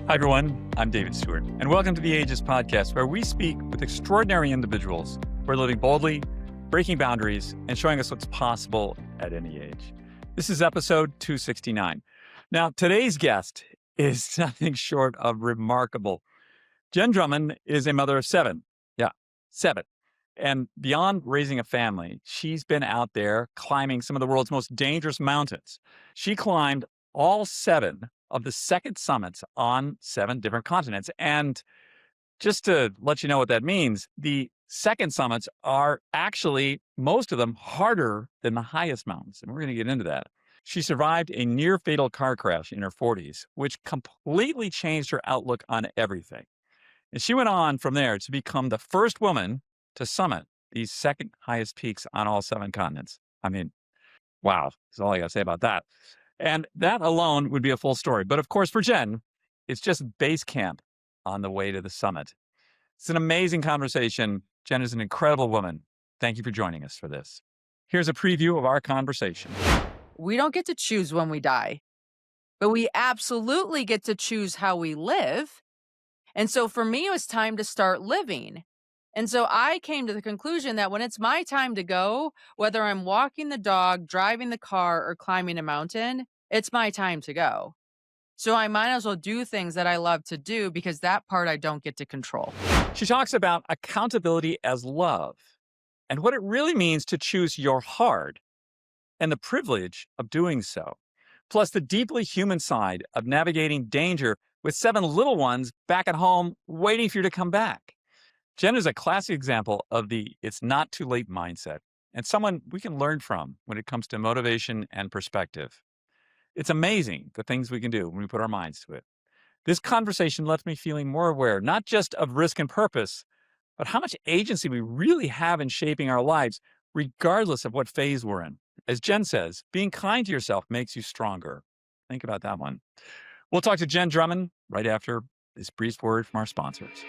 Hi, everyone. I'm David Stewart, and welcome to the Ages podcast, where we speak with extraordinary individuals who are living boldly, breaking boundaries, and showing us what's possible at any age. This is episode 269. Now, today's guest is nothing short of remarkable. Jenn Drummond is a mother of seven. Yeah, seven. And beyond raising a family, she's been out there climbing some of the world's most dangerous mountains. She climbed all seven of the second summits on seven different continents. And just to let you know what that means, the second summits are actually, most of them, harder than the highest mountains. And we're going to get into that. She survived a near fatal car crash in her 40s, which completely changed her outlook on everything. And she went on from there to become the first woman to summit these second highest peaks on all seven continents. I mean, wow, that's all I got to say about that. And that alone would be a full story. But of course, for Jenn, it's just base camp on the way to the summit. It's an amazing conversation. Jenn is an incredible woman. Thank you for joining us for this. Here's a preview of our conversation. We don't get to choose when we die, but we absolutely get to choose how we live. And so for me, it was time to start living. And so I came to the conclusion that when it's my time to go, whether I'm walking the dog, driving the car, or climbing a mountain, it's my time to go. So I might as well do things that I love to do because that part I don't get to control. She talks about accountability as love and what it really means to choose your heart and the privilege of doing so, plus the deeply human side of navigating danger with seven little ones back at home waiting for you to come back. Jenn is a classic example of the it's not too late mindset and someone we can learn from when it comes to motivation and perspective. It's amazing the things we can do when we put our minds to it. This conversation left me feeling more aware, not just of risk and purpose, but how much agency we really have in shaping our lives, regardless of what phase we're in. As Jenn says, being kind to yourself makes you stronger. Think about that one. We'll talk to Jenn Drummond right after this brief word from our sponsors.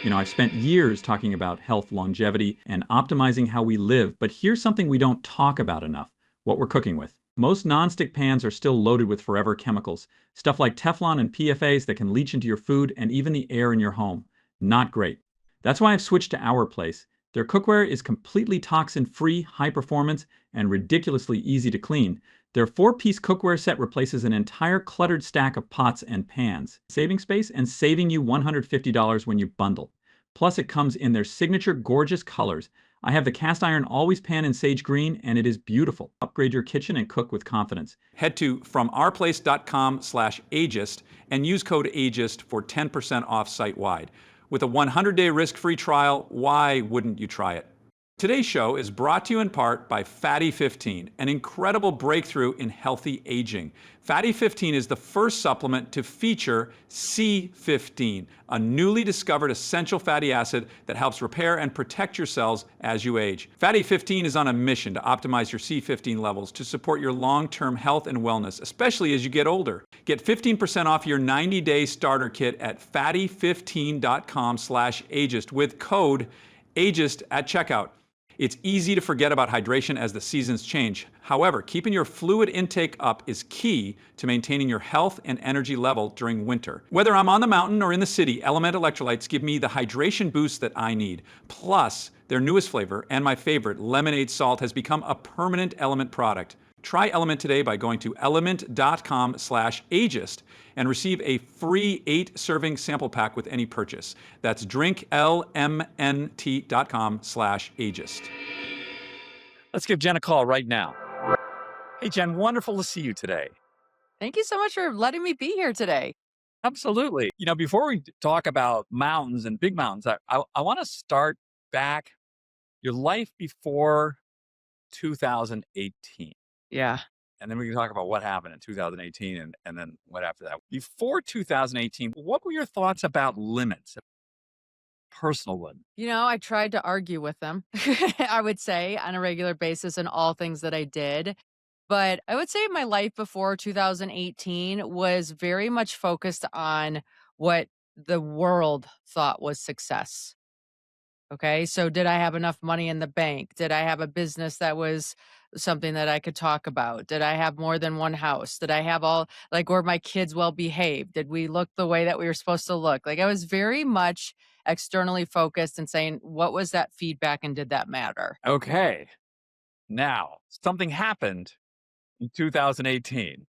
You know, I've spent years talking about health, longevity, and optimizing how we live, but here's something we don't talk about enough: what we're cooking with. Most nonstick pans are still loaded with forever chemicals, stuff like Teflon and PFAs that can leach into your food and even the air in your home. Not great. That's why I've switched to Our Place. Their cookware is completely toxin-free, high performance, and ridiculously easy to clean. Their 4-piece cookware set replaces an entire cluttered stack of pots and pans, saving space and saving you $150 when you bundle. Plus, it comes in their signature gorgeous colors. I have the cast iron always pan in sage green, and it is beautiful. Upgrade your kitchen and cook with confidence. Head to FromOurPlace.com/ageist and use code ageist for 10% off site-wide. With a 100-day risk-free trial, why wouldn't you try it? Today's show is brought to you in part by Fatty 15, an incredible breakthrough in healthy aging. Fatty 15 is the first supplement to feature C15, a newly discovered essential fatty acid that helps repair and protect your cells as you age. Fatty 15 is on a mission to optimize your C15 levels to support your long-term health and wellness, especially as you get older. Get 15% off your 90-day starter kit at fatty15.com/ageist with code ageist at checkout. It's easy to forget about hydration as the seasons change. However, keeping your fluid intake up is key to maintaining your health and energy level during winter. Whether I'm on the mountain or in the city, LMNT Electrolytes give me the hydration boost that I need. Plus, their newest flavor and my favorite, lemonade salt, has become a permanent LMNT product. Try LMNT today by going to lmnt.com/ageist and receive a free 8-serving sample pack with any purchase. That's drinklmnt.com/ageist. Let's give Jenn a call right now. Hey, Jenn, wonderful to see you today. Thank you so much for letting me be here today. Absolutely. You know, before we talk about mountains and big mountains, I want to start back your life before 2018. Yeah. And then we can talk about what happened in 2018 and then what after that. Before 2018, what were your thoughts about limits, personal limits? You know, I tried to argue with them, I would say, on a regular basis in all things that I did. But I would say my life before 2018 was very much focused on what the world thought was success. Okay. So did I have enough money in the bank? Did I have a business that was something that I could talk about? Did I have more than one house? Did I have all like were my kids well behaved? Did we look the way that we were supposed to look? Like I was very much externally focused and saying, what was that feedback and did that matter? Okay. Now, something happened in 2018.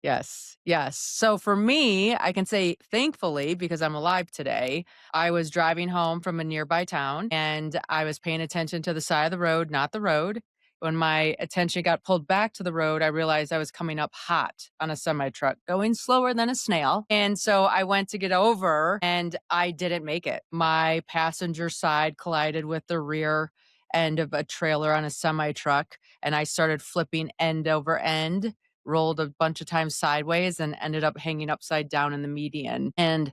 Yes. Yes. So for me, I can say thankfully, because I'm alive today, I was driving home from a nearby town and I was paying attention to the side of the road, not the road. When my attention got pulled back to the road, I realized I was coming up hot on a semi truck, going slower than a snail. And so I went to get over and I didn't make it. My passenger side collided with the rear end of a trailer on a semi truck and I started flipping end over end, rolled a bunch of times sideways and ended up hanging upside down in the median. And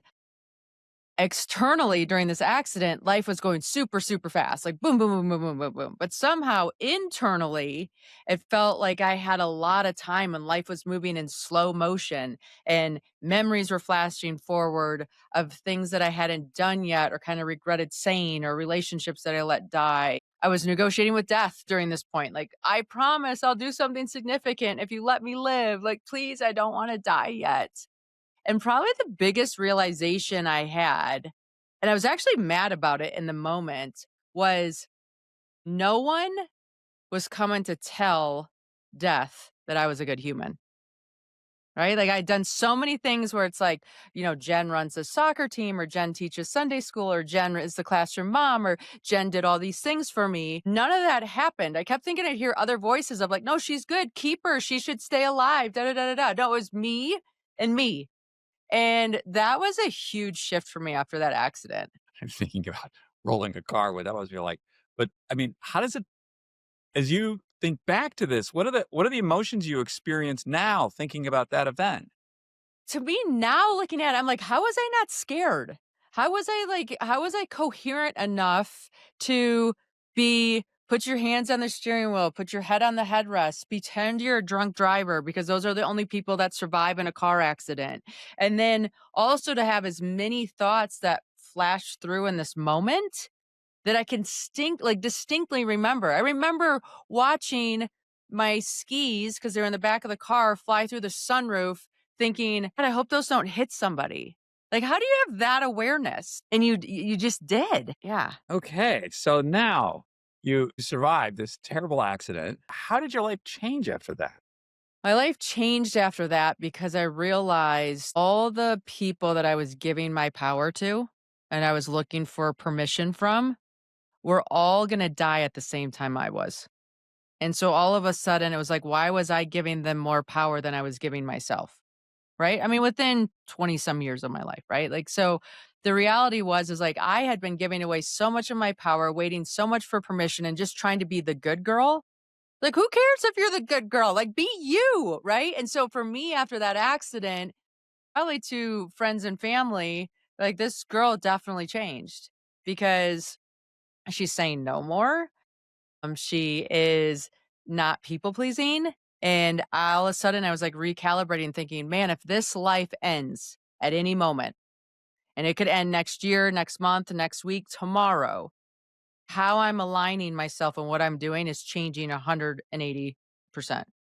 externally during this accident, life was going super, super fast, like boom, boom, boom, boom, boom, boom, boom. But somehow internally, it felt like I had a lot of time and life was moving in slow motion and memories were flashing forward of things that I hadn't done yet or kind of regretted saying or relationships that I let die. I was negotiating with death during this point. Like, I promise I'll do something significant if you let me live. Like, please, I don't want to die yet. And probably the biggest realization I had, and I was actually mad about it in the moment, was no one was coming to tell death that I was a good human. Right? Like I'd done so many things where it's like, Jen runs a soccer team, or Jen teaches Sunday school, or Jen is the classroom mom, or Jen did all these things for me. None of that happened. I kept thinking I'd hear other voices of like, no, she's good. Keep her. She should stay alive. Da da da da da. No, it was me and me. And that was a huge shift for me after that accident. I'm thinking about rolling a car, what that must be like. But I mean, how does it, as you think back to this, what are the emotions you experience now thinking about that event? To me now looking at it, I'm like, how was I not scared? How was I coherent enough to be put your hands on the steering wheel, put your head on the headrest, pretend you're a drunk driver because those are the only people that survive in a car accident. And then also to have as many thoughts that flash through in this moment that I can distinctly remember. I remember watching my skis because they're in the back of the car fly through the sunroof, thinking, "God, I hope those don't hit somebody." Like, how do you have that awareness? And you just did. Yeah. Okay. So now you survived this terrible accident. How did your life change after that? My life changed after that because I realized all the people that I was giving my power to and I was looking for permission from were all going to die at the same time I was. And so all of a sudden it was like, why was I giving them more power than I was giving myself? Right. I mean, within 20 some years of my life. Right. Like, so the reality is like, I had been giving away so much of my power, waiting so much for permission and just trying to be the good girl. Like, who cares if you're the good girl? Like, be you. Right. And so for me, after that accident, probably to friends and family, like, this girl definitely changed because she's saying no more. She is not people pleasing. And all of a sudden, I was like recalibrating, thinking, man, if this life ends at any moment, and it could end next year, next month, next week, tomorrow, how I'm aligning myself and what I'm doing is changing 180%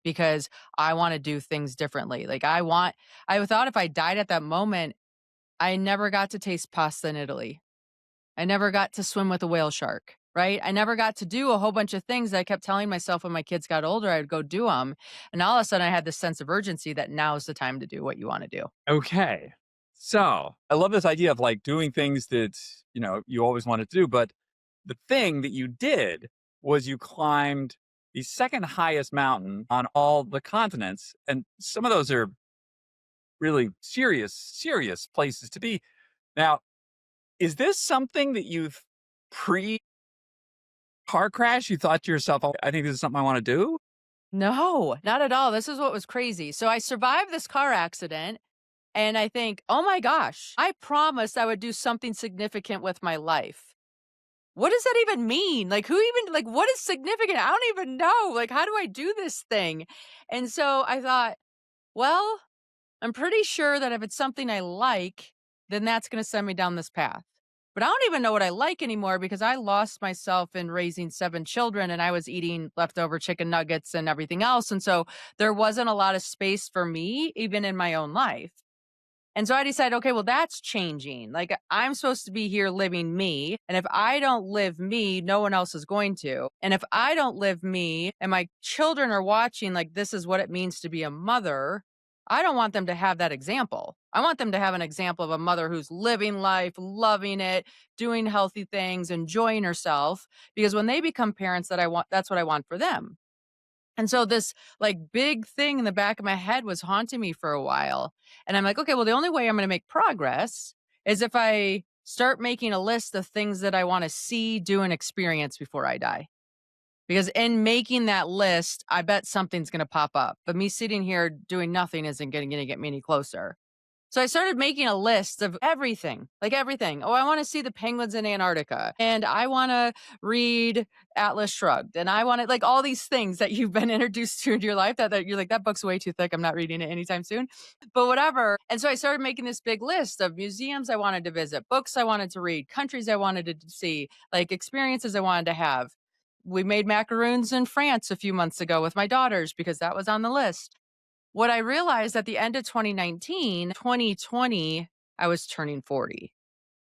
because I want to do things differently. I thought if I died at that moment, I never got to taste pasta in Italy. I never got to swim with a whale shark, right? I never got to do a whole bunch of things that I kept telling myself when my kids got older, I'd go do them. And all of a sudden, I had this sense of urgency that now's the time to do what you want to do. Okay. So I love this idea of like doing things that, you always wanted to do. But the thing that you did was you climbed the second highest mountain on all the continents. And some of those are really serious, serious places to be. Now, is this something that you've pre car crash? You thought to yourself, oh, I think this is something I want to do? No, not at all. This is what was crazy. So I survived this car accident. And I think, oh my gosh, I promised I would do something significant with my life. What does that even mean? Like, what is significant? I don't even know. Like, how do I do this thing? And so I thought, well, I'm pretty sure that if it's something I like, then that's going to send me down this path. but I don't even know what I like anymore because I lost myself in raising 7 children and I was eating leftover chicken nuggets and everything else. And so there wasn't a lot of space for me, even in my own life. And so I decided, okay, well, that's changing. Like, I'm supposed to be here living me. And if I don't live me, no one else is going to. And if I don't live me and my children are watching, like, this is what it means to be a mother, I don't want them to have that example. I want them to have an example of a mother who's living life, loving it, doing healthy things, enjoying herself. Because when they become parents, that's what I want for them. And so this like big thing in the back of my head was haunting me for a while. And I'm like, okay, well, the only way I'm going to make progress is if I start making a list of things that I want to see, do, and experience before I die. Because in making that list, I bet something's going to pop up. But me sitting here doing nothing isn't going to get me any closer. So I started making a list of everything, like everything. Oh, I want to see the penguins in Antarctica, and I want to read Atlas Shrugged, and I want to like all these things that you've been introduced to in your life that you're like, that book's way too thick. I'm not reading it anytime soon, but whatever. And so I started making this big list of museums I wanted to visit, books I wanted to read, countries I wanted to see, like experiences I wanted to have. We made macaroons in France a few months ago with my daughters because that was on the list. What I realized at the end of 2019, 2020, I was turning 40.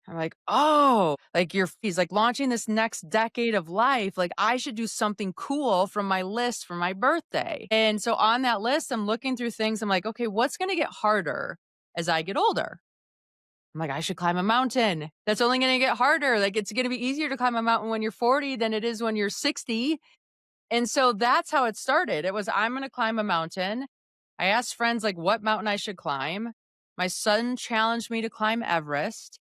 I'm like, oh, like he's like launching this next decade of life. Like I should do something cool from my list for my birthday. And so on that list, I'm looking through things. I'm like, okay, what's going to get harder as I get older? I'm like, I should climb a mountain. That's only going to get harder. Like it's going to be easier to climb a mountain when you're 40 than it is when you're 60. And so that's how it started. It was, I'm going to climb a mountain. I asked friends like what mountain I should climb. My son challenged me to climb Everest.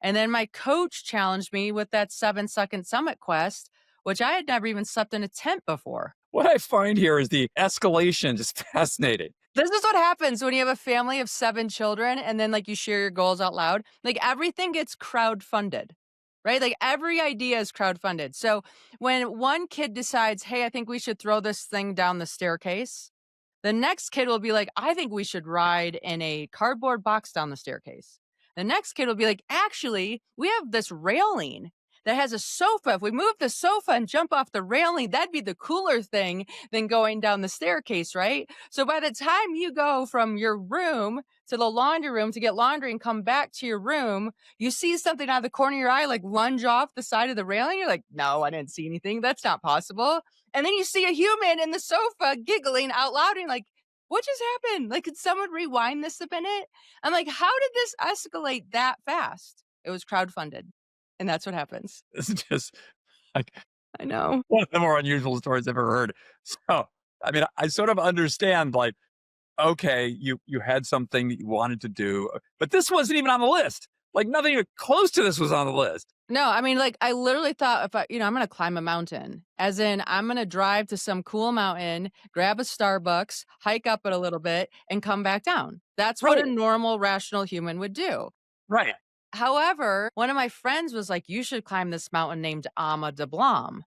And then my coach challenged me with that 7-second summit quest, which I had never even slept in a tent before. What I find here is the escalation just fascinating. This is what happens when you have a family of 7 children and then like you share your goals out loud. Like everything gets crowdfunded, right? Like every idea is crowdfunded. So when one kid decides, hey, I think we should throw this thing down the staircase, the next kid will be like, I think we should ride in a cardboard box down the staircase. The next kid will be like, actually, we have this railing that has a sofa. If we move the sofa and jump off the railing, that'd be the cooler thing than going down the staircase, right? So by the time you go from your room to the laundry room to get laundry and come back to your room, you see something out of the corner of your eye, like lunge off the side of the railing. You're like, no, I didn't see anything. That's not possible. And then you see a human in the sofa giggling out loud and like, what just happened? Like, could someone rewind this a minute? I'm like, how did this escalate that fast? It was crowdfunded. And that's what happens. This is just like I know. one of the more unusual stories I've ever heard. So, I mean, I sort of understand like, okay, you had something that you wanted to do, but this wasn't even on the list. Like nothing close to this was on the list. No, I mean, like, I literally thought if I'm going to climb a mountain, as in I'm going to drive to some cool mountain, grab a Starbucks, hike up it a little bit, and come back down. That's what a normal, rational human would do. Right. However, one of my friends was like, you should climb this mountain named Ama de Blanc.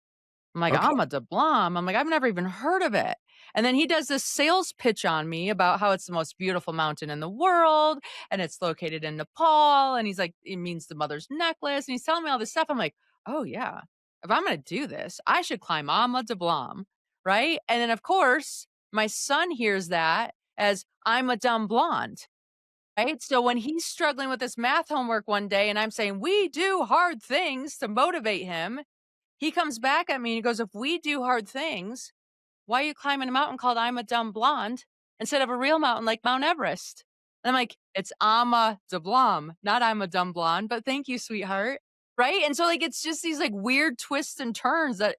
I'm like, Okay. Ama de Blanc? I'm like, I've never even heard of it. And then he does this sales pitch on me about how it's the most beautiful mountain in the world and it's located in Nepal. And he's like, it means the mother's necklace. And he's telling me all this stuff. I'm like, oh, yeah, if I'm going to do this, I should climb Ama de Blanc. Right. And then, of course, my son hears that as I'm a dumb blonde. Right. So when he's struggling with this math homework one day and I'm saying, we do hard things to motivate him, he comes back at me and he goes, if we do hard things, why are you climbing a mountain called I'm a Dumb Blonde instead of a real mountain like Mount Everest? And I'm like, it's Ama de Blanc, not I'm a Dumb Blonde, but thank you, sweetheart. Right. And so like, it's just these like weird twists and turns that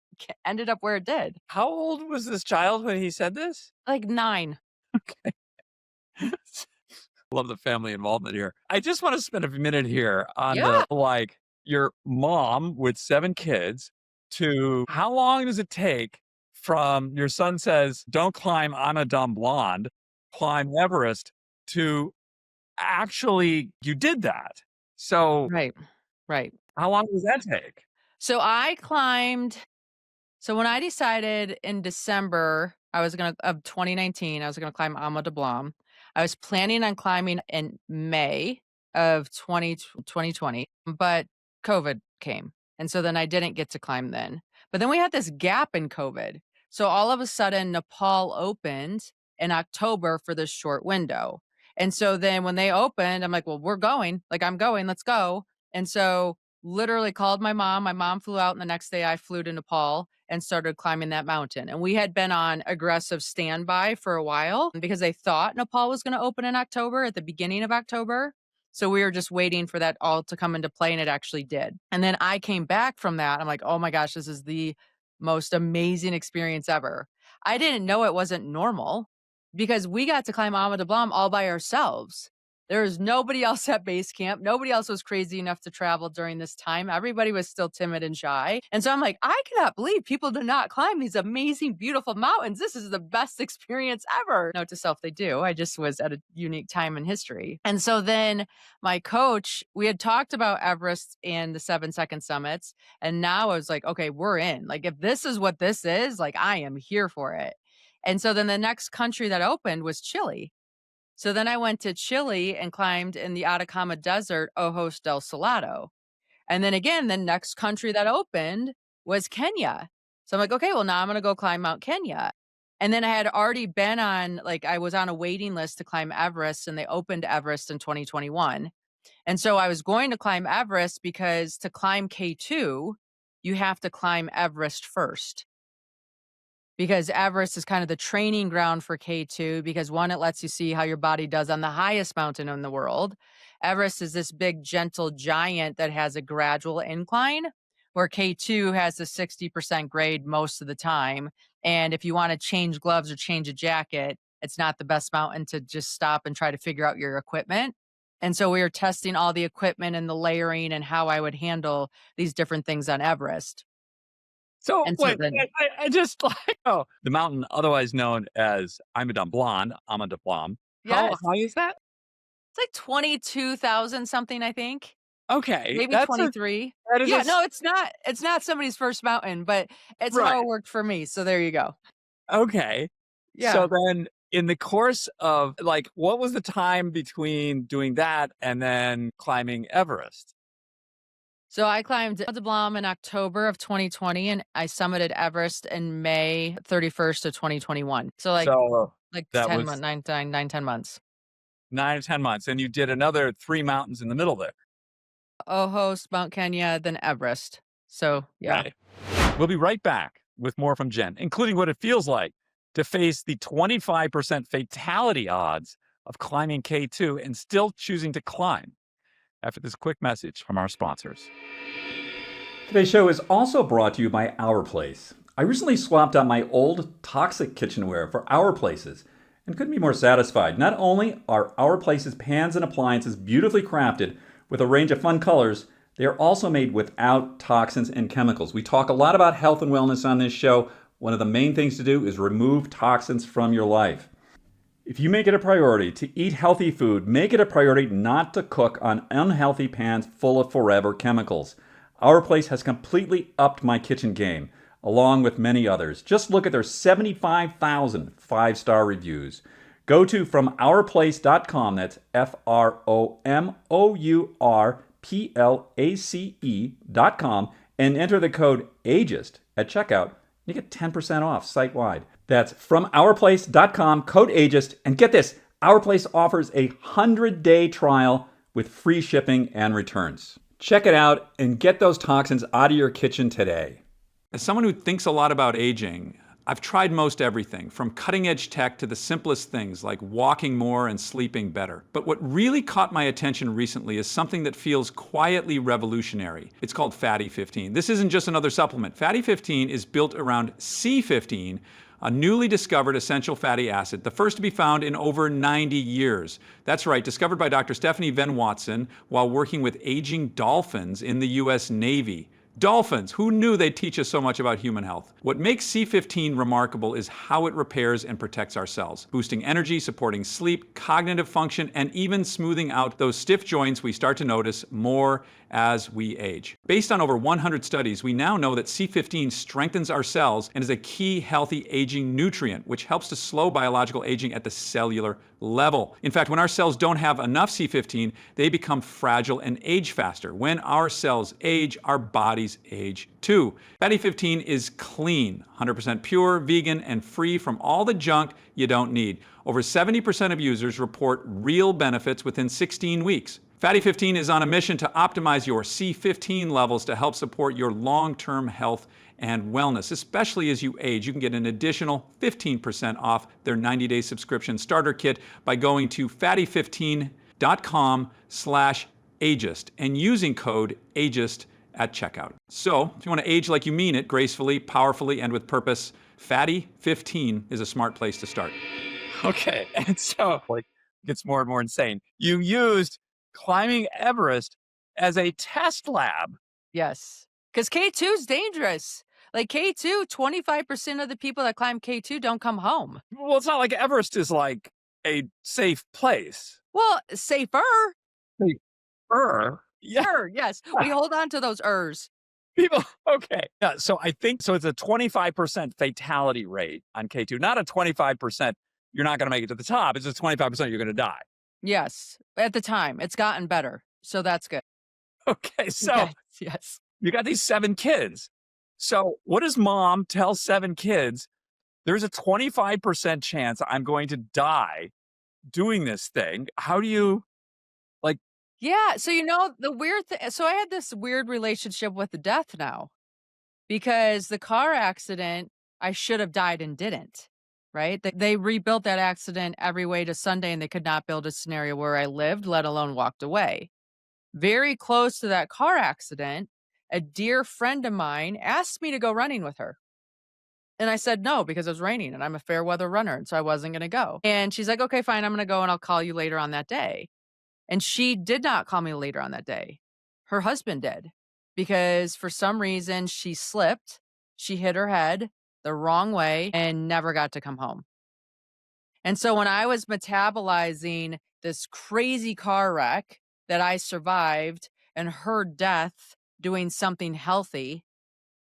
ended up where it did. How old was this child when he said this? Like 9. Love the family involvement here. I just want to spend a minute here on Yeah. the like your mom with 7 kids to how long does it take from your son says, don't climb I'm a dumb blonde, climb Everest to actually you did that. So Right. Right. how long does that take? So I climbed. So when I decided in December, of 2019, I was going to climb Ama de Blanc. I was planning on climbing in May of 2020, but COVID came. And so then I didn't get to climb then. But then we had this gap in COVID. So all of a sudden, Nepal opened in October for this short window. And so then when they opened, I'm like, well, we're going. Like, I'm going. Let's go. And so literally called my mom. My mom flew out, and the next day I flew to Nepal and started climbing that mountain. And we had been on aggressive standby for a while because they thought Nepal was going to open in October, at the beginning of October. So we were just waiting for that all to come into play, and it actually did. And then I came back from that. I'm like, oh my gosh, this is the most amazing experience ever. I didn't know it wasn't normal because we got to climb Ama de Blanc all by ourselves. There was nobody else at base camp. Nobody else was crazy enough to travel during this time. Everybody was still timid and shy. And so I'm like, I cannot believe people do not climb these amazing, beautiful mountains. This is the best experience ever. Note to self, they do. I just was at a unique time in history. And so then my coach, we had talked about Everest and the 7-second summits. And now I was like, okay, we're in. Like, if this is what this is, like, I am here for it. And so then the next country that opened was Chile. So then I went to Chile and climbed in the Atacama Desert, Ojos del Salado. And then again, the next country that opened was Kenya. So I'm like, okay, well, now I'm going to go climb Mount Kenya. And then I had already been on, like, I was on a waiting list to climb Everest, and they opened Everest in 2021. And so I was going to climb Everest because to climb K2, you have to climb Everest first. Because Everest is kind of the training ground for K2 because, one, it lets you see how your body does on the highest mountain in the world. Everest is this big, gentle giant that has a gradual incline, where K2 has a 60% grade most of the time. And if you want to change gloves or change a jacket, it's not the best mountain to just stop and try to figure out your equipment. And so we were testing all the equipment and the layering and how I would handle these different things on Everest. So And so wait, then, I just like the mountain, otherwise known as Ama de Blanc. How yes. high is that? It's like 22,000 something, I think. Okay, Maybe 23. that is Yeah, no, it's not somebody's first mountain, but it's how right. it worked for me, so there you go. Okay. So Yeah. then in the course of like, what was the time between doing that and then climbing Everest? So I climbed Mount Blanc in October of 2020, and I summited Everest in May 31st of 2021. So So like that 10 was months, 10 months. 9 or 10 months. And you did another 3 mountains in the middle there. Ojos, Mount Kenya, then Everest. So yeah. Okay. We'll be right back with more from Jenn, including what it feels like to face the 25% fatality odds of climbing K2 and still choosing to climb after this quick message from our sponsors. Today's show is also brought to you by Our Place. I recently swapped out my old toxic kitchenware for Our Place's and couldn't be more satisfied. Not only are Our Place's pans and appliances beautifully crafted with a range of fun colors, they are also made without toxins and chemicals. We talk a lot about health and wellness on this show. One of the main things to do is remove toxins from your life. If you make it a priority to eat healthy food, make it a priority not to cook on unhealthy pans full of forever chemicals. Our Place has completely upped my kitchen game, along with many others. Just look at their 75,000 five-star reviews. Go to FromOurPlace.com, that's FromOurPlace.com, and enter the code AGEIST at checkout. You get 10% off site-wide. That's FromOurPlace.com, code AGEIST, and get this, Our Place offers a 100-day trial with free shipping and returns. Check it out and get those toxins out of your kitchen today. As someone who thinks a lot about aging, I've tried most everything, from cutting-edge tech to the simplest things like walking more and sleeping better. But what really caught my attention recently is something that feels quietly revolutionary. It's called Fatty 15. This isn't just another supplement. Fatty 15 is built around C15, a newly discovered essential fatty acid, the first to be found in over 90 years. That's right, discovered by Dr. Stephanie Venn Watson while working with aging dolphins in the US Navy. Dolphins, who knew they'd teach us so much about human health? What makes C15 remarkable is how it repairs and protects our cells, boosting energy, supporting sleep, cognitive function, and even smoothing out those stiff joints we start to notice more as we age. Based on over 100 studies, we now know that C15 strengthens our cells and is a key healthy aging nutrient, which helps to slow biological aging at the cellular level. In fact, when our cells don't have enough C15, they become fragile and age faster. When our cells age, our bodies age too. Fatty 15 is clean, 100% pure, vegan, and free from all the junk you don't need. Over 70% of users report real benefits within 16 weeks. Fatty 15 is on a mission to optimize your C15 levels to help support your long-term health and wellness, especially as you age. You can get an additional 15% off their 90-day subscription starter kit by going to fatty15.com/ageist and using code ageist at checkout. So, if you want to age like you mean it, gracefully, powerfully, and with purpose, Fatty 15 is a smart place to start. Okay. And so, like, it gets more and more insane. You used climbing Everest as a test lab. Yes. Because K2 is dangerous. Like K2, 25% of the people that climb K2 don't come home. Well, it's not like Everest is like a safe place. Well, safer. Yeah. Sure, yes. We hold on to those ers. People, okay. Yeah, so I think, so it's a 25% fatality rate on K2, not a 25% you're not going to make it to the top. It's just 25% you're going to die. Yes. At the time, it's gotten better. So that's good. Okay, so Yes. you got these 7 kids. So what does mom tell 7 kids? There's a 25% chance I'm going to die doing this thing. How do you, like, Yeah. So, the weird thing. So I had this weird relationship with the death now because the car accident, I should have died and didn't. Right. They rebuilt that accident every way to Sunday and they could not build a scenario where I lived, let alone walked away. Very close to that car accident, a dear friend of mine asked me to go running with her. And I said no because it was raining and I'm a fair weather runner. And so I wasn't going to go. And she's like, okay, fine. I'm going to go and I'll call you later on that day. And she did not call me later on that day. Her husband did because for some reason she slipped. She hit her head the wrong way and never got to come home. And so when I was metabolizing this crazy car wreck that I survived and her death doing something healthy,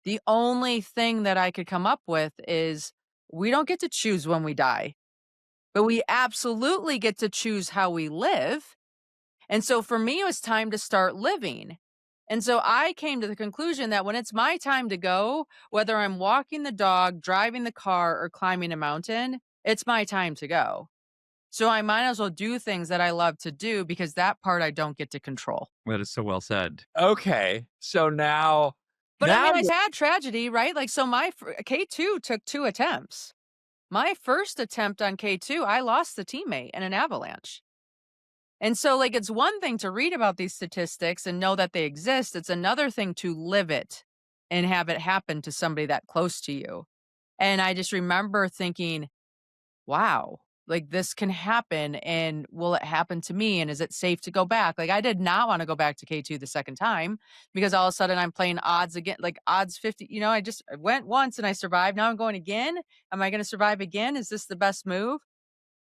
the only thing that I could come up with is we don't get to choose when we die, but we absolutely get to choose how we live. And so for me, it was time to start living. And so I came to the conclusion that when it's my time to go, whether I'm walking the dog, driving the car, or climbing a mountain, it's my time to go. So I might as well do things that I love to do because that part I don't get to control. that is so well said. Okay. So now, But I mean, I had tragedy, right? Like, so my K2 took 2 attempts. My first attempt on K2, I lost the teammate in an avalanche. And so, like, it's one thing to read about these statistics and know that they exist. It's another thing to live it and have it happen to somebody that close to you. And I just remember thinking, wow, like this can happen. And will it happen to me? And is it safe to go back? Like, I did not want to go back to K2 the second time because all of a sudden I'm playing odds again, like odds 50. I went once and I survived. Now I'm going again. Am I going to survive again? Is this the best move?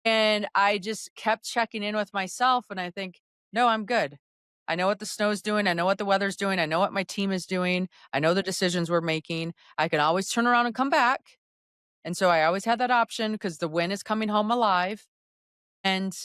And I just kept checking in with myself and I think, no, I'm good. I know what the snow's doing. I know what the weather's doing. I know what my team is doing. I know the decisions we're making. I can always turn around and come back. And so I always had that option because the win is coming home alive. And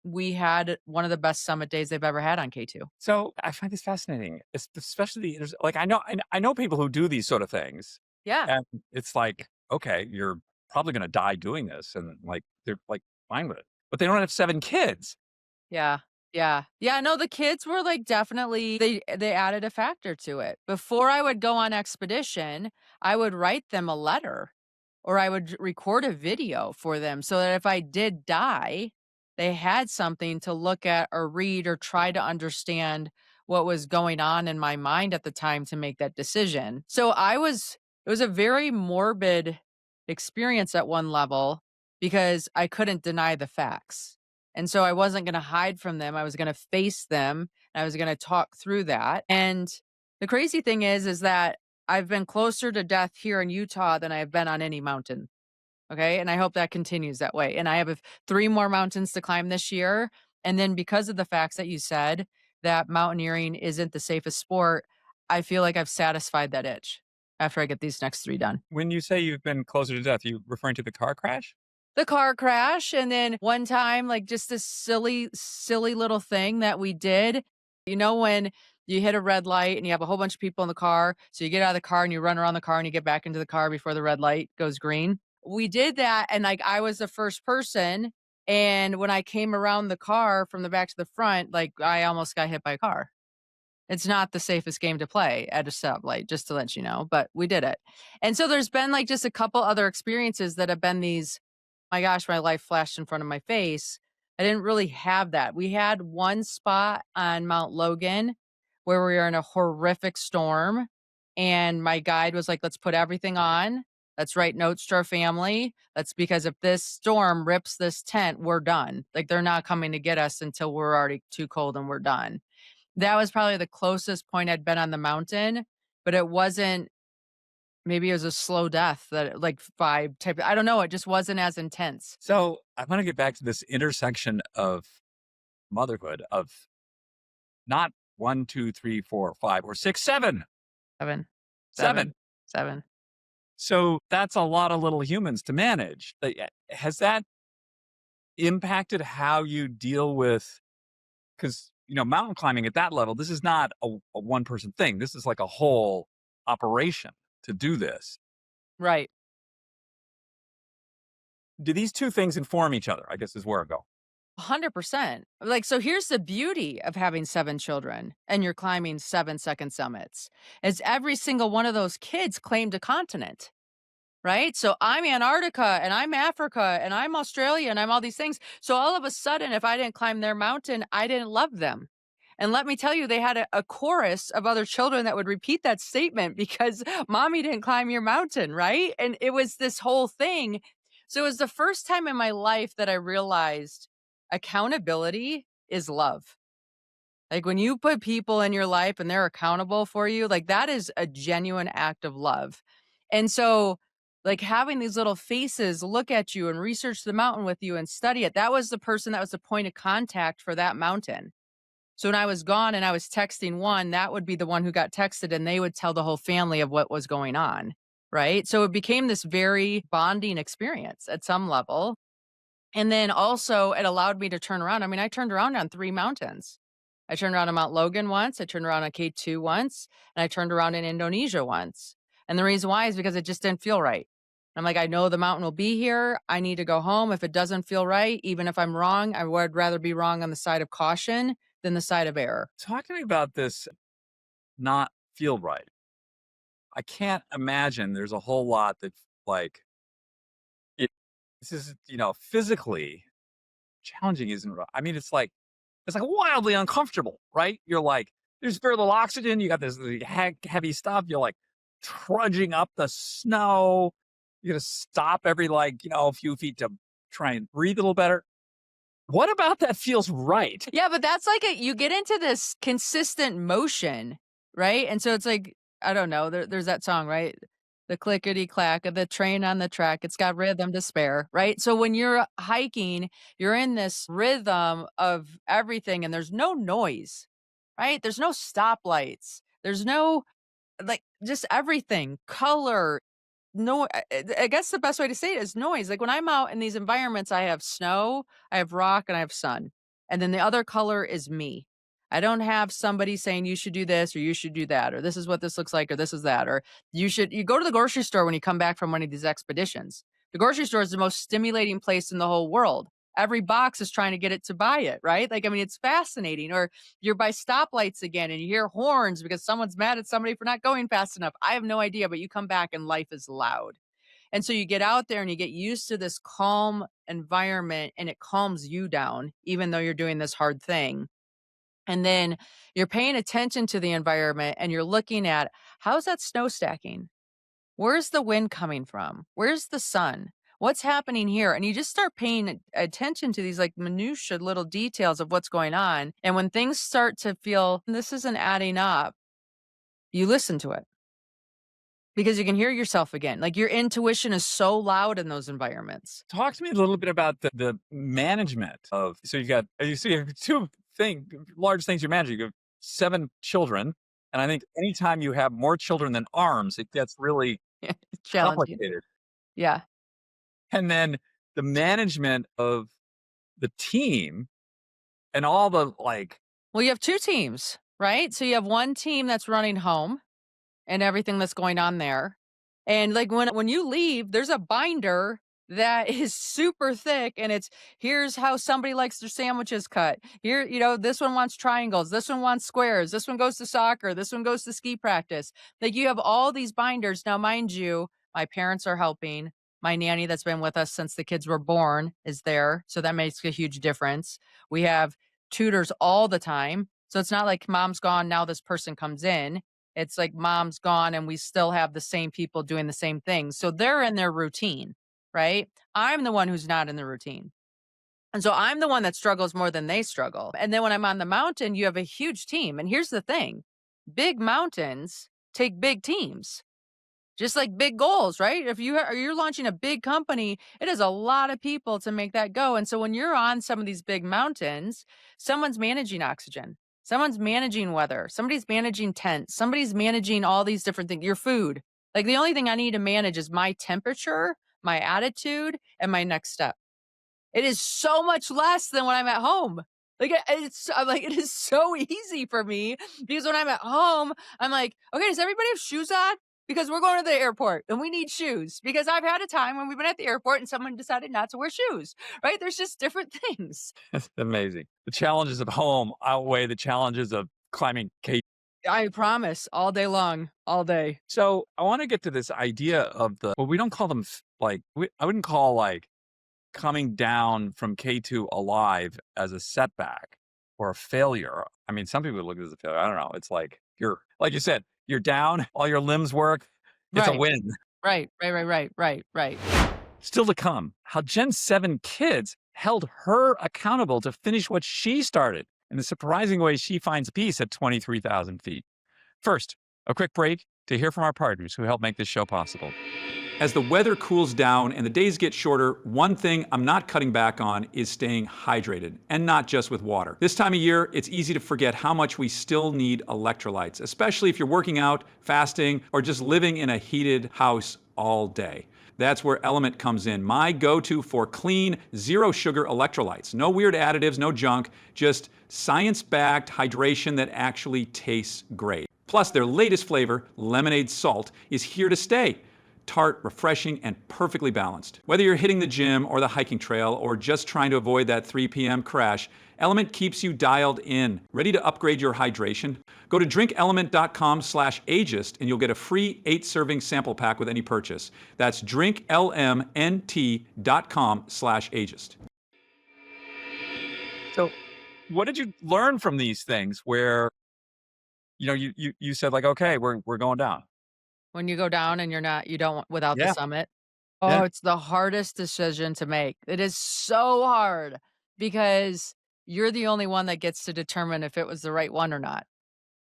we had one of the best summit days they've ever had on K2. So I find this fascinating, especially there's like, I know people who do these sort of things. Yeah. And it's like, okay, you're probably going to die doing this. And like, they're like fine with it, but they don't have 7 kids. Yeah. Yeah. Yeah. No, the kids were like definitely, they added a factor to it. Before I would go on expedition, I would write them a letter or I would record a video for them so that if I did die, they had something to look at or read or try to understand what was going on in my mind at the time to make that decision. So it was a very morbid experience at one level because I couldn't deny the facts. And so I wasn't going to hide from them. I was going to face them. And I was going to talk through that. And the crazy thing is that I've been closer to death here in Utah than I have been on any mountain. Okay. And I hope that continues that way. And I have 3 more mountains to climb this year. And then because of the facts that you said that mountaineering isn't the safest sport, I feel like I've satisfied that itch after I get these next 3 done. When you say you've been closer to death, you referring to the car crash? the car crash. And then one time, like just this silly little thing that we did, when you hit a red light and you have a whole bunch of people in the car. So you get out of the car and you run around the car and you get back into the car before the red light goes green. We did that. And like I was the first person. And when I came around the car from the back to the front, like I almost got hit by a car. It's not the safest game to play at a stoplight, just to let you know, but we did it. And so there's been like just a couple other experiences that have been these, my gosh, my life flashed in front of my face. I didn't really have that. We had one spot on Mount Logan where we were in a horrific storm. And my guide was like, let's put everything on. Let's write notes to our family. That's because if this storm rips this tent, we're done. Like they're not coming to get us until we're already too cold and we're done. That was probably the closest point I'd been on the mountain, but it wasn't, maybe it was a slow death that like vibe type. I don't know. It just wasn't as intense. So I want to get back to this intersection of motherhood of not 1, 2, 3, 4, 5, or 6, 7. 7. 7. 7. So that's a lot of little humans to manage. Has that impacted how you deal with, because, mountain climbing at that level, this is not a one person thing. This is like a whole operation to do this. Right. Do these two things inform each other? I guess is where I go. 100%. Like, so here's the beauty of having 7 children and you're climbing 7-second summits is every single one of those kids claimed a continent. Right? So I'm Antarctica and I'm Africa and I'm Australia and I'm all these things. So all of a sudden, if I didn't climb their mountain, I didn't love them. And let me tell you, they had a chorus of other children that would repeat that statement because mommy didn't climb your mountain. Right? And it was this whole thing. So it was the first time in my life that I realized accountability is love. Like when you put people in your life and they're accountable for you, like that is a genuine act of love. And so like having these little faces look at you and research the mountain with you and study it, that was the person that was the point of contact for that mountain. So when I was gone and I was texting one, that would be the one who got texted and they would tell the whole family of what was going on. Right. So it became this very bonding experience at some level. And then also it allowed me to turn around. I mean, I turned around on 3 mountains. I turned around on Mount Logan once, I turned around on K2 once, and I turned around in Indonesia once. And the reason why is because it just didn't feel right. I'm like, I know the mountain will be here. I need to go home. If it doesn't feel right, even if I'm wrong, I would rather be wrong on the side of caution than the side of error. Talk to me about this not feel right. I can't imagine there's a whole lot that like it. This is physically challenging, isn't it? I mean, it's like wildly uncomfortable, right? You're like, there's very little oxygen. You got this heavy stuff. You're like trudging up the snow. You got to stop every a few feet to try and breathe a little better. What about that feels right? Yeah, but that's like you get into this consistent motion, right? And so it's like, I don't know, there's that song, right? The clickety clack of the train on the track. It's got rhythm to spare, right? So when you're hiking, you're in this rhythm of everything and there's no noise, right? There's no stoplights. There's no just everything, color, no, I guess the best way to say it is noise. Like when I'm out in these environments, I have snow, I have rock, and I have sun. And then the other color is me. I don't have somebody saying you should do this or you should do that, or this is what this looks like, or this is that, or you go to the grocery store when you come back from one of these expeditions. The grocery store is the most stimulating place in the whole world. Every box is trying to get it to buy it, right? Like, I mean, it's fascinating. Or you're by stoplights again and you hear horns because someone's mad at somebody for not going fast enough. I have no idea, but you come back and life is loud. And so you get out there and you get used to this calm environment and it calms you down, even though you're doing this hard thing. And then you're paying attention to the environment and you're looking at how's that snow stacking? Where's the wind coming from? Where's the sun? What's happening here? And you just start paying attention to these like minutiae little details of what's going on. And when things start to feel this isn't adding up, you listen to it because you can hear yourself again. Like your intuition is so loud in those environments. Talk to me a little bit about the management of. So you have two large things you're managing. You have 7 children, and I think anytime you have more children than arms, it gets really Challenging. complicated. Yeah. And then the management of the team and all the Well, you have 2 teams, right? So you have one team that's running home and everything that's going on there. And like when you leave, there's a binder that is super thick and it's here's how somebody likes their sandwiches cut. Here, this one wants triangles, this one wants squares, this one goes to soccer, this one goes to ski practice. Like you have all these binders. Now, mind you, my parents are helping. My nanny that's been with us since the kids were born is there. So that makes a huge difference. We have tutors all the time. So it's not like mom's gone, now this person comes in. It's like mom's gone and we still have the same people doing the same things. So they're in their routine, right? I'm the one who's not in the routine. And so I'm the one that struggles more than they struggle. And then when I'm on the mountain, you have a huge team. And here's the thing, big mountains take big teams. Just like big goals, right? If you're launching a big company, it is a lot of people to make that go. And so when you're on some of these big mountains, someone's managing oxygen, someone's managing weather, somebody's managing tents, somebody's managing all these different things, your food. Like the only thing I need to manage is my temperature, my attitude, and my next step. It is so much less than when I'm at home. Like I'm like, it is so easy for me because when I'm at home, I'm like, okay, does everybody have shoes on? Because we're going to the airport and we need shoes because I've had a time when we've been at the airport and someone decided not to wear shoes, right? There's just different things. That's amazing. The challenges of home outweigh the challenges of climbing K. I promise, all day long, all day. So I want to get to this idea of well, we don't call them I wouldn't call coming down from K2 alive as a setback or a failure. I mean, some people look at it as a failure. I don't know. It's like like you said, you're down, all your limbs work. It's a Right, win. right. Still to come, how Jenn's 7 kids held her accountable to finish what she started in the surprising way she finds peace at 23,000 feet. First, a quick break to hear from our partners who help make this show possible. As the weather cools down and the days get shorter, one thing I'm not cutting back on is staying hydrated, and not just with water. This time of year, it's easy to forget how much we still need electrolytes, especially if you're working out, fasting, or just living in a heated house all day. That's where LMNT comes in, my go-to for clean, zero-sugar electrolytes. No weird additives, no junk, just science-backed hydration that actually tastes great. Plus, their latest flavor, lemonade salt, is here to stay. Tart, refreshing, and perfectly balanced. Whether you're hitting the gym or the hiking trail or just trying to avoid that 3 p.m. crash, LMNT keeps you dialed in, ready to upgrade your hydration. Go to drinklmnt.com/ageist and you'll get a free 8-serving sample pack with any purchase. That's drinklmnt.com/ageist. So what did you learn from these things where, you said okay, we're going down. When you go down and you don't without the Yeah. summit. Yeah. Oh, it's the hardest decision to make. It is so hard because you're the only one that gets to determine if it was the right one or not,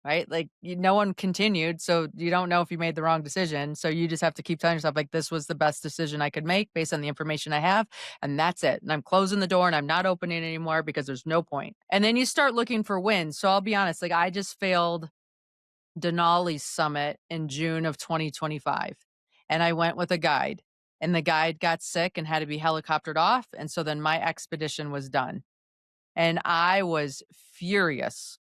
right? Like no one continued, so you don't know if you made the wrong decision. So you just have to keep telling yourself like this was the best decision I could make based on the information I have, and that's it. And I'm closing the door and I'm not opening it anymore because there's no point. And then you start looking for wins. So I'll be honest, like I just failed Denali's summit in June of 2025. And I went with a guide, and the guide got sick and had to be helicoptered off. And so then my expedition was done. And I was furious.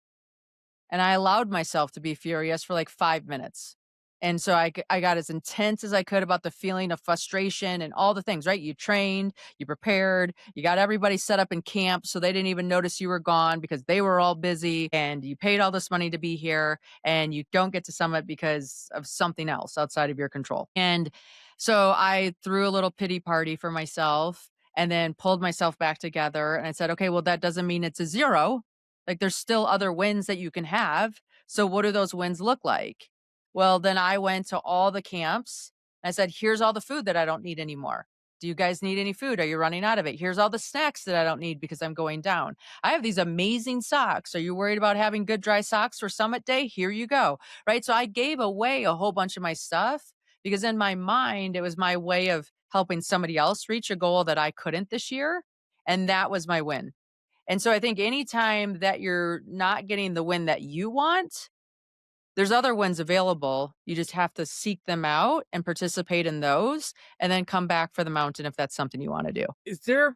And I allowed myself to be furious for like 5 minutes. And so I got as intense as I could about the feeling of frustration and all the things, right? You trained, you prepared, you got everybody set up in camp so they didn't even notice you were gone because they were all busy, and you paid all this money to be here and you don't get to summit because of something else outside of your control. And so I threw a little pity party for myself and then pulled myself back together and I said, okay, well, that doesn't mean it's a zero. Like there's still other wins that you can have. So what do those wins look like? Well, then I went to all the camps. I said, here's all the food that I don't need anymore. Do you guys need any food? Are you running out of it? Here's all the snacks that I don't need because I'm going down. I have these amazing socks. Are you worried about having good dry socks for summit day? Here you go. Right. So I gave away a whole bunch of my stuff because in my mind, it was my way of helping somebody else reach a goal that I couldn't this year. And that was my win. And so I think anytime that you're not getting the win that you want, There's other wins available. You just have to seek them out and participate in those, and then come back for the mountain if that's something you wanna do. Is there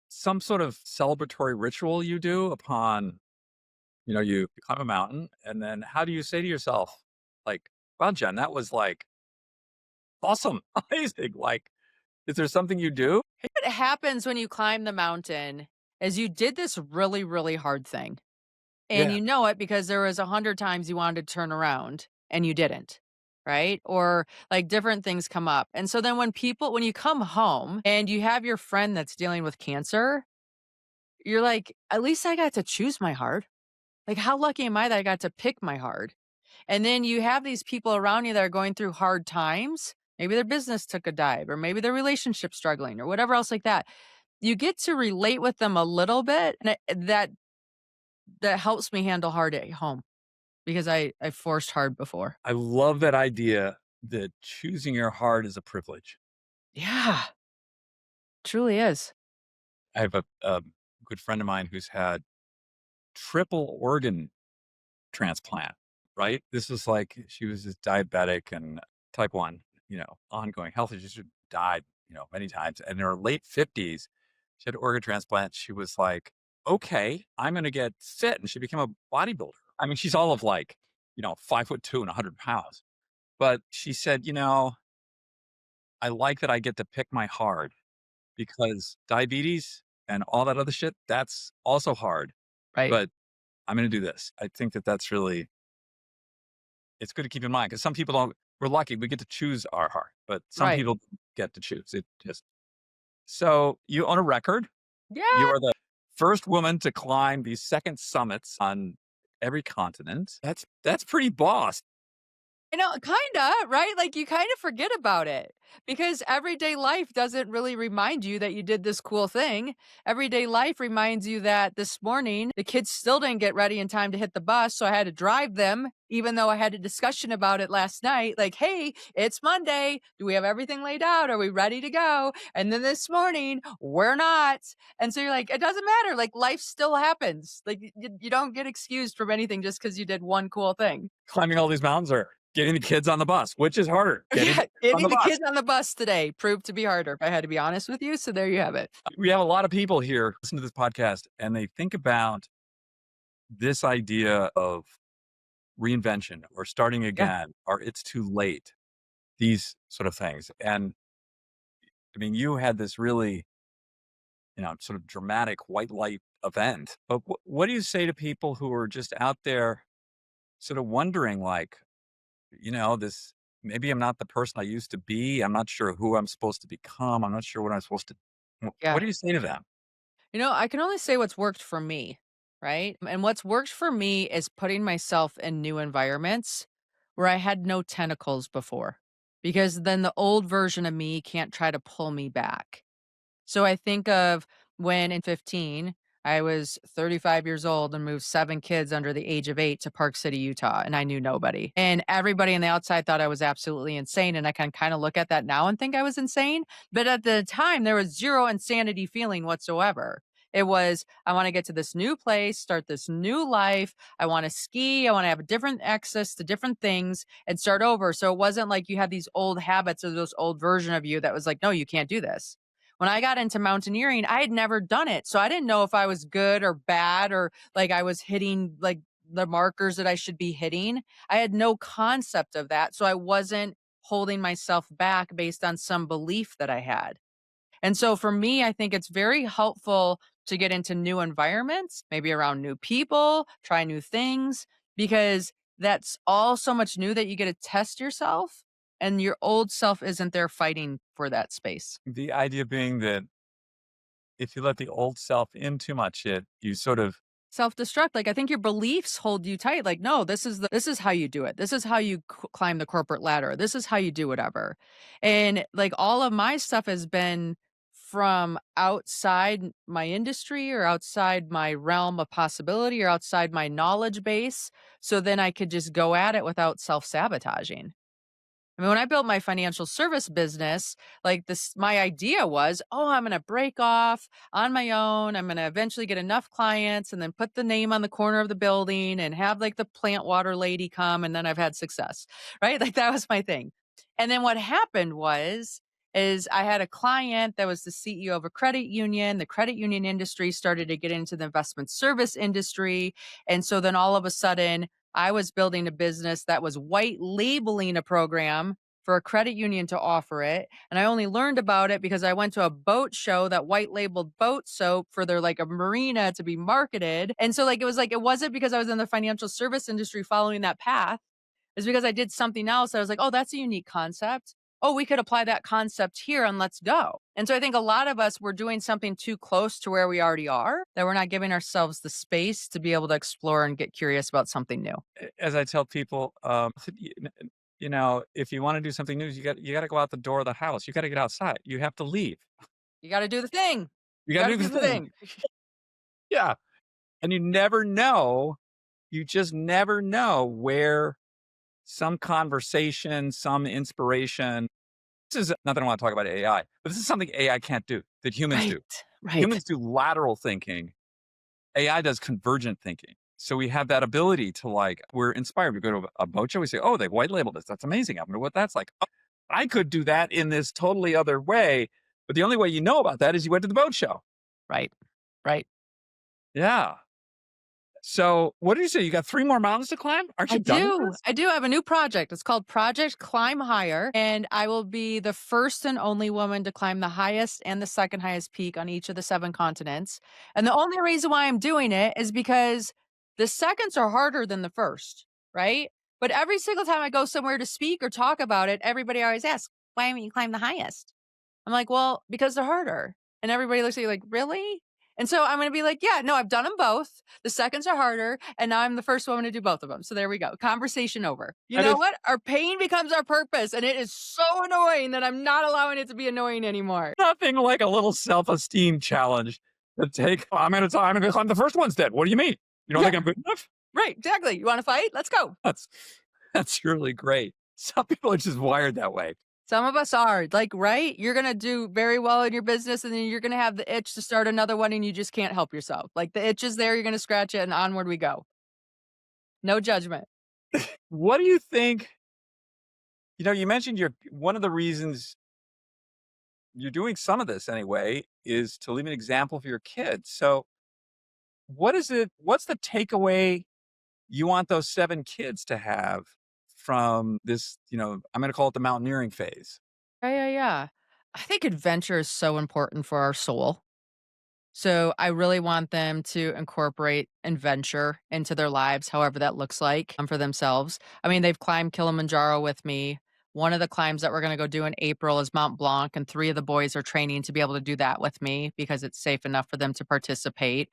some sort of celebratory ritual you do upon, you climb a mountain, and then how do you say to yourself, like, "Wow, Jen, that was like awesome, amazing." Like, is there something you do? What happens when you climb the mountain is you did this really, really hard thing, and Yeah. you know it because there was 100 times you wanted to turn around and you didn't, right? Or, like, different things come up, and so then when you come home and you have your friend that's dealing with cancer, you're like, "At least I got to choose my hard." Like, how lucky am I that I got to pick my hard? And then you have these people around you that are going through hard times. Maybe their business took a dive, or maybe their relationship's struggling, or whatever else like that. You get to relate with them a little bit, and that helps me handle hard at home because I forced hard before. I love that idea that choosing your heart is a privilege. Yeah, truly is. I have a good friend of mine who's had triple organ transplant, right? This was like she was just diabetic and type 1, ongoing health issues. She died, many times. And in her late 50s, she had organ transplant. She was like, okay, I'm going to get fit. And she became a bodybuilder. I mean, she's all of like, 5'2" and 100 pounds. But she said, I like that I get to pick my hard because diabetes and all that other shit, that's also hard. Right. But I'm going to do this. I think that that's really, it's good to keep in mind because some people don't, we're lucky we get to choose our heart, but some Right. people don't get to choose it. Just so you own a record. You Yeah. are the first woman to climb the second summits on every continent. That's pretty boss. Kinda, right? Like, you kinda forget about it because everyday life doesn't really remind you that you did this cool thing. Everyday life reminds you that this morning, the kids still didn't get ready in time to hit the bus, so I had to drive them even though I had a discussion about it last night, like, "Hey, it's Monday. Do we have everything laid out? Are we ready to go?" And then this morning, "We're not." And so you're like, "It doesn't matter, like, life still happens." Like, you don't get excused from anything just because you did one cool thing. Climbing all these mountains or getting the kids on the bus, which is harder? Getting the Yeah, kids on getting the the bus. kids on the bus today proved to be harder, if I had to be honest with you, so there you have it. We have a lot of people here listen to this podcast and they think about this idea of reinvention or starting Yeah, again or it's too late, these sort of things. And I mean, you had this really, sort of dramatic white light event. But what do you say to people who are just out there sort of wondering, like, this maybe I'm not the person I used to be. I'm not sure who I'm supposed to become. I'm not sure what I'm supposed to. What yeah. do you say to them? I can only say what's worked for me, right? And what's worked for me is putting myself in new environments where I had no tentacles before, because then the old version of me can't try to pull me back. So I think of when in 15, I was 35 years old and moved 7 kids under the age of 8 to Park City, Utah, and I knew nobody. And everybody on the outside thought I was absolutely insane, and I can kinda look at that now and think I was insane, but at the time, there was 0 insanity feeling whatsoever. It was, "I wanna get to this new place, start this new life, I wanna ski, I wanna have a different access to different things, and start over." So it wasn't like you had these old habits or this old version of you that was like, "No, you can't do this." When I got into mountaineering, I had never done it. So I didn't know if I was good or bad, or like I was hitting like the markers that I should be hitting. I had no concept of that. So I wasn't holding myself back based on some belief that I had. And so for me, I think it's very helpful to get into new environments, maybe around new people, try new things, because that's all so much new that you get to test yourself, and your old self isn't there fighting for that space. The idea being that if you let the old self in too much, you sort of Self-destruct, like, I think your beliefs hold you tight, like, "No, this is how you do it. This is how you climb the corporate ladder. This is how you do whatever." And, like, all of my stuff has been from outside my industry or outside my realm of possibility or outside my knowledge base, so then I could just go at it without self-sabotaging. I mean, when I built my financial service business, like this, my idea was, oh, I'm going to break off on my own. I'm going to eventually get enough clients and then put the name on the corner of the building and have like the plant water lady come. And then I've had success, right? Like that was my thing. And then what happened is I had a client that was the CEO of a credit union. The credit union industry started to get into the investment service industry. And so then all of a sudden, I was building a business that was white labeling a program for a credit union to offer it. And I only learned about it because I went to a boat show that white labeled boat soap for their like a marina to be marketed. And so like it wasn't because I was in the financial service industry following that path. It's because I did something else. I was like, oh, that's a unique concept. Oh, we could apply that concept here and let's go. And so I think a lot of us, we're doing something too close to where we already are, that we're not giving ourselves the space to be able to explore and get curious about something new. As I tell people, if you want to do something new, you got to go out the door of the house. You got to get outside. You have to leave. You got to do the thing. You got to do the thing. Yeah. And you never know. You just never know where some conversation, some inspiration. This is not that I want to talk about AI, but this is something AI can't do that humans do. Right. Humans do lateral thinking. AI does convergent thinking. So we have that ability to we're inspired. We go to a boat show, we say, oh, they white labeled this. That's amazing. I wonder what that's like. Oh, I could do that in this totally other way. But the only way you know about that is you went to the boat show. Right. Right. Yeah. So what did you say? You got 3 more mountains to climb? Aren't you done with this? I do have a new project. It's called Project Climb Higher. And I will be the first and only woman to climb the highest and the second highest peak on each of the 7 continents. And the only reason why I'm doing it is because the seconds are harder than the first, right? But every single time I go somewhere to speak or talk about it, everybody always asks, why haven't you climbed the highest? I'm like, well, because they're harder. And everybody looks at you like, really? And so I'm going to be like, yeah, no, I've done them both. The seconds are harder. And now I'm the first woman to do both of them. So there we go. Conversation over. You know what? Our pain becomes our purpose. And it is so annoying that I'm not allowing it to be annoying anymore. Nothing like a little self-esteem challenge to take. I'm going to climb the first one's dead. What do you mean? You don't think I'm good enough? Right. Exactly. You want to fight? Let's go. That's really great. Some people are just wired that way. Some of us are right? You're going to do very well in your business and then you're going to have the itch to start another one and you just can't help yourself. Like the itch is there. You're going to scratch it and onward we go. No judgment. What do you think? You mentioned one of the reasons you're doing some of this anyway is to leave an example for your kids. So what's the takeaway you want those 7 kids to have from this, I'm going to call it the mountaineering phase? Yeah. I think adventure is so important for our soul. So I really want them to incorporate adventure into their lives, however that looks like for themselves. I mean, they've climbed Kilimanjaro with me. One of the climbs that we're going to go do in April is Mont Blanc, and 3 of the boys are training to be able to do that with me because it's safe enough for them to participate.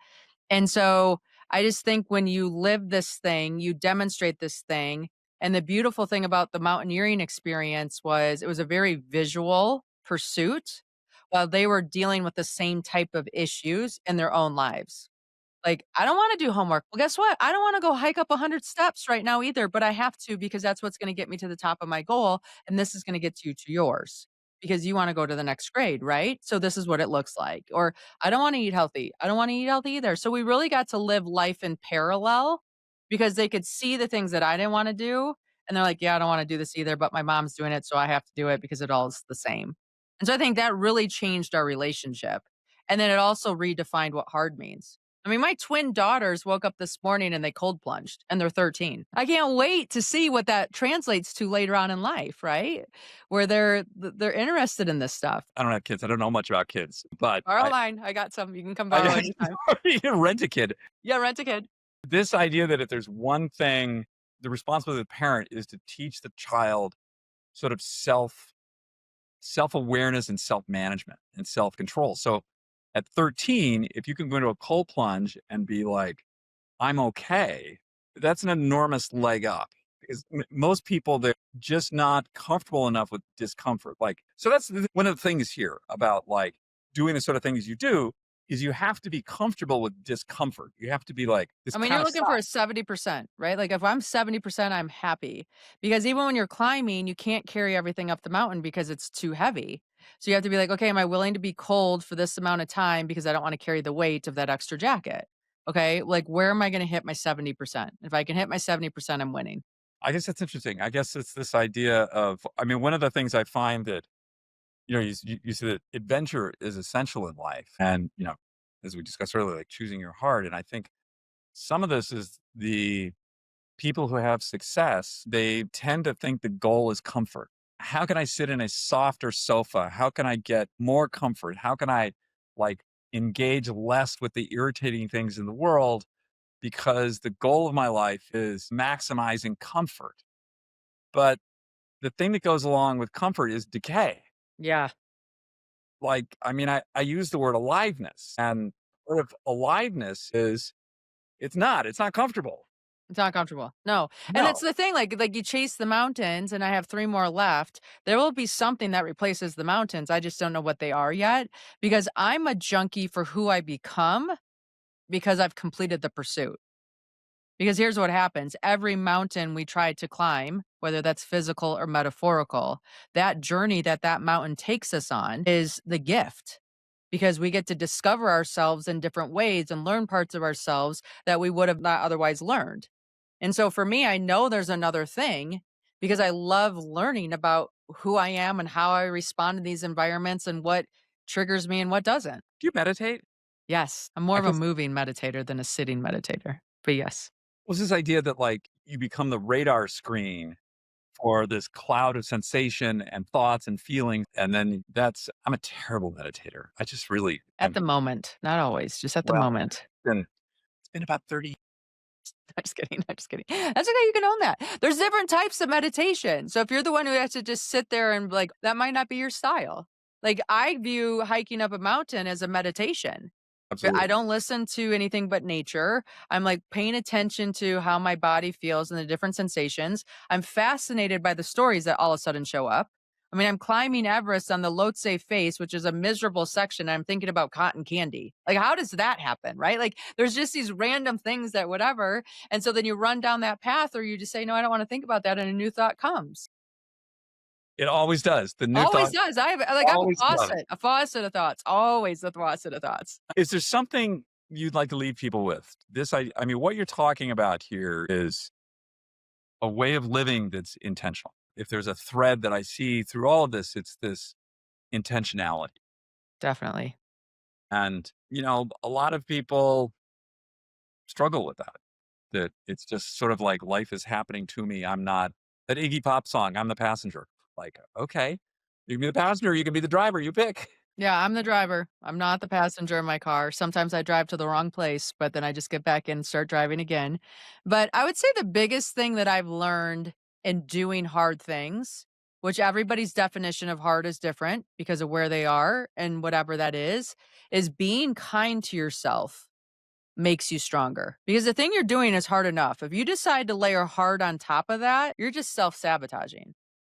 And so I just think when you live this thing, you demonstrate this thing. And the beautiful thing about the mountaineering experience was it was a very visual pursuit while they were dealing with the same type of issues in their own lives. Like, I don't want to do homework. Well, guess what? I don't want to go hike up 100 steps right now either, but I have to because that's what's going to get me to the top of my goal. And this is going to get you to yours because you want to go to the next grade, right? So this is what it looks like. Or I don't want to eat healthy. I don't want to eat healthy either. So we really got to live life in parallel because they could see the things that I didn't want to do. And they're like, yeah, I don't want to do this either, but my mom's doing it. So I have to do it because it all is the same. And so I think that really changed our relationship. And then it also redefined what hard means. I mean, my twin daughters woke up this morning and they cold plunged and they're 13. I can't wait to see what that translates to later on in life, right? Where they're interested in this stuff. I don't have kids. I don't know much about kids, but Borrow mine. I got some. You can come borrow anytime. You can rent a kid. Yeah, rent a kid. This idea that if there's one thing, the responsibility of the parent is to teach the child sort of self-awareness and self-management and self-control. So at 13, if you can go into a cold plunge and be like, I'm okay, that's an enormous leg up. Because most people, they're just not comfortable enough with discomfort. So that's one of the things here about doing the sort of things you do. is you have to be comfortable with discomfort. You have to be like, this I mean, kind you're of looking for a sucks. 70%, right? Like if I'm 70%, I'm happy because even when you're climbing, you can't carry everything up the mountain because it's too heavy. So you have to be like, okay, am I willing to be cold for this amount of time because I don't want to carry the weight of that extra jacket? Okay, like where am I going to hit my 70%? If I can hit my 70%, I'm winning. I guess that's interesting. I guess it's this idea of, I mean, one of the things I find that, you see that adventure is essential in life. And, as we discussed earlier, like choosing your heart. And I think some of this is the people who have success, they tend to think the goal is comfort. How can I sit in a softer sofa? How can I get more comfort? How can I like engage less with the irritating things in the world? Because the goal of my life is maximizing comfort. But the thing that goes along with comfort is decay. Yeah, Like, I mean, I use the word aliveness, and part of aliveness is it's not comfortable. it's not comfortable. No. And that's No. the thing. Like you chase the mountains and I have three more left. There will be something that replaces the mountains. I just don't know what they are yet because I'm a junkie for who I become because I've completed the pursuit. Because here's what happens. Every mountain we try to climb, whether that's physical or metaphorical, that journey that that mountain takes us on is the gift because we get to discover ourselves in different ways and learn parts of ourselves that we would have not otherwise learned. And so for me, I know there's another thing because I love learning about who I am and how I respond to these environments and what triggers me and what doesn't. Do you meditate? Yes, I'm more I of a guess moving meditator than a sitting meditator. But yes. was this idea that like you become the radar screen for this cloud of sensation and thoughts and feelings. And then I'm a terrible meditator. I just really At am. the moment, not always, just at the Well, moment. been, it's been about 30. I'm just kidding, I'm just kidding. That's okay, you can own that. There's different types of meditation. So if you're the one who has to just sit there and like, that might not be your style. Like I view hiking up a mountain as a meditation. I Absolutely. don't listen to anything but nature. I'm like paying attention to how my body feels and the different sensations. I'm fascinated by the stories that all of a sudden show up. I mean, I'm climbing Everest on the Lhotse face, which is a miserable section. And I'm thinking about cotton candy. Like, how does that happen? Right? Like, there's just these random things that whatever. And so then you run down that path, or you just say, no, I don't want to think about that. And a new thought comes. It always does. The new Always thought does. I have always does. a faucet of thoughts, always a faucet of thoughts. Is there something you'd like to leave people with? I mean, what you're talking about here is a way of living that's intentional. If there's a thread that I see through all of this, it's this intentionality. Definitely. And, a lot of people struggle with that. That it's just sort of like life is happening to me. I'm not that Iggy Pop song, I'm the passenger. Like, okay, you can be the passenger, you can be the driver, you pick. Yeah, I'm the driver. I'm not the passenger in my car. Sometimes I drive to the wrong place, but then I just get back in and start driving again. But I would say the biggest thing that I've learned in doing hard things, which everybody's definition of hard is different because of where they are and whatever that is being kind to yourself makes you stronger. Because the thing you're doing is hard enough. If you decide to layer hard on top of that, you're just self-sabotaging.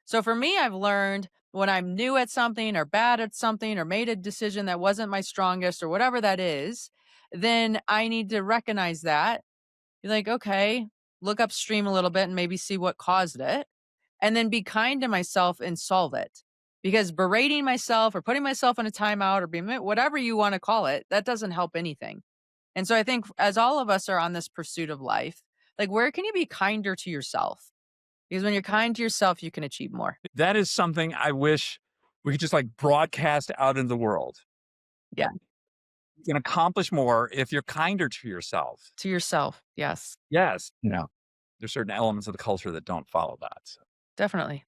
So for me, I've learned when I'm new at something or bad at something or made a decision that wasn't my strongest or whatever that is, then I need to recognize that. You're like, okay, look upstream a little bit and maybe see what caused it. And then be kind to myself and solve it. Because berating myself or putting myself in a timeout or being whatever you want to call it, that doesn't help anything. And so I think as all of us are on this pursuit of life, like where can you be kinder to yourself? Because when you're kind to yourself, you can achieve more. That is something I wish we could just like broadcast out in the world. Yeah. You can accomplish more if you're kinder to yourself. To yourself. Yes, Yes. There's certain elements of the culture that don't follow that. So, definitely.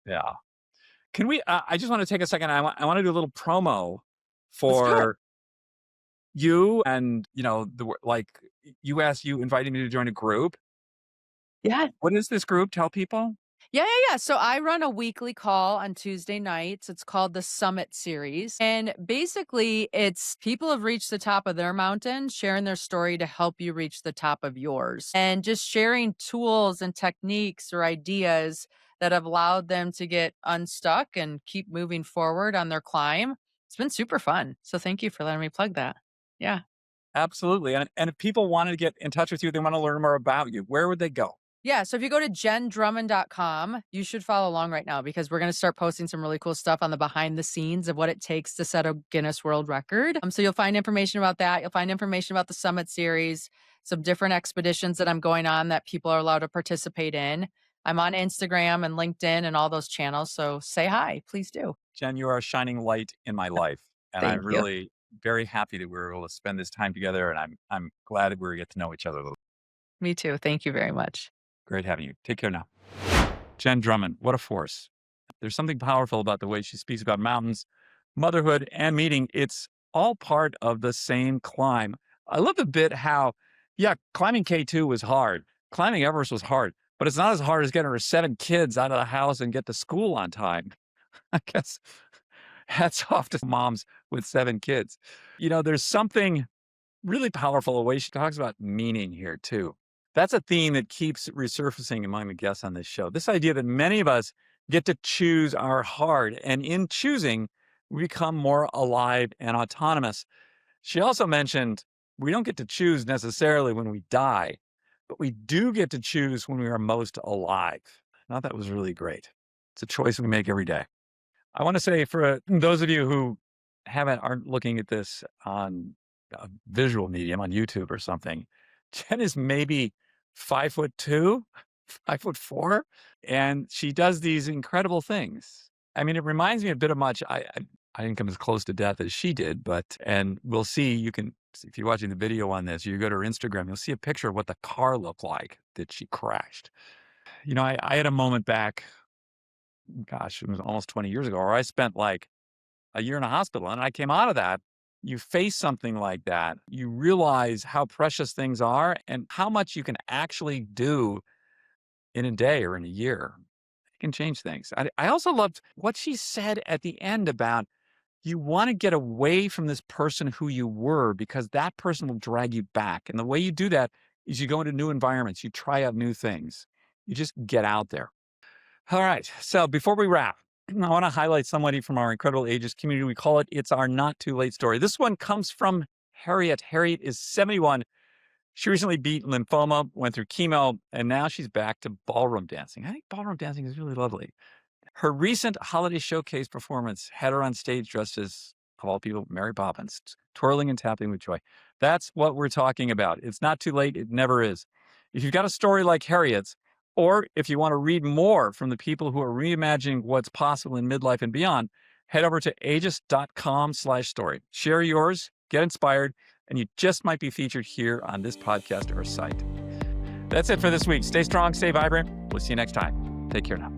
yeah. Can we, I just want to take a second. I want to do a little promo Let's do it. for you and, you invited me to join a group. Yeah. What is this group? Tell people. Yeah. So I run a weekly call on Tuesday nights. It's called the Summit Series. And basically, it's people have reached the top of their mountain, sharing their story to help you reach the top of yours. And just sharing tools and techniques or ideas that have allowed them to get unstuck and keep moving forward on their climb. It's been super fun. So thank you for letting me plug that. Yeah. Absolutely. And if people wanted to get in touch with you, they want to learn more about you, where would they go? Yeah, so if you go to jendrummond.com, you should follow along right now because we're going to start posting some really cool stuff on the behind the scenes of what it takes to set a Guinness World Record. So you'll find information about that. You'll find information about the Summit Series, some different expeditions that I'm going on that people are allowed to participate in. I'm on Instagram and LinkedIn and all those channels, so say hi, please do. Jenn, you are a shining light in my life. And I'm Thank you. really very happy that we were able to spend this time together. And I'm glad that we get to know each other a little. Me too. Thank you very much. Great having you. Take care now. Jenn Drummond, what a force. There's something powerful about the way she speaks about mountains, motherhood, and meeting. It's all part of the same climb. I love the bit how, yeah, climbing K2 was hard. Climbing Everest was hard, but it's not as hard as getting her 7 kids out of the house and get to school on time. I guess hats off to moms with 7 kids. There's something really powerful the way she talks about meaning here too. That's a theme that keeps resurfacing among the guests on this show. This idea that many of us get to choose our hard, and in choosing, we become more alive and autonomous. She also mentioned we don't get to choose necessarily when we die, but we do get to choose when we are most alive. I thought that was really great. It's a choice we make every day. I want to say for those of you who aren't looking at this on a visual medium on YouTube or something, Jenn is maybe 5'2", 5'4", and she does these incredible things. I mean, it reminds me a bit of much. I didn't come as close to death as she did, and we'll see. You can, if you're watching the video on this, you go to her Instagram, you'll see a picture of what the car looked like that she crashed. I had a moment back, gosh, it was almost 20 years ago, where I spent like a year in a hospital, and I came out of that. You face something like that, you realize how precious things are and how much you can actually do in a day or in a year. It can change things. I also loved what she said at the end about you want to get away from this person who you were because that person will drag you back. And the way you do that is you go into new environments, you try out new things, you just get out there. All right. So before we wrap, I want to highlight somebody from our incredible ageist community. We call it It's Our Not Too Late Story. This one comes from Harriet. Harriet is 71. She recently beat lymphoma, went through chemo, and now she's back to ballroom dancing. I think ballroom dancing is really lovely. Her recent holiday showcase performance had her on stage dressed as, of all people, Mary Poppins, twirling and tapping with joy. That's what we're talking about. It's not too late. It never is. If you've got a story like Harriet's, or if you want to read more from the people who are reimagining what's possible in midlife and beyond, head over to ageist.com/story. Share yours, get inspired, and you just might be featured here on this podcast or site. That's it for this week. Stay strong, stay vibrant. We'll see you next time. Take care now.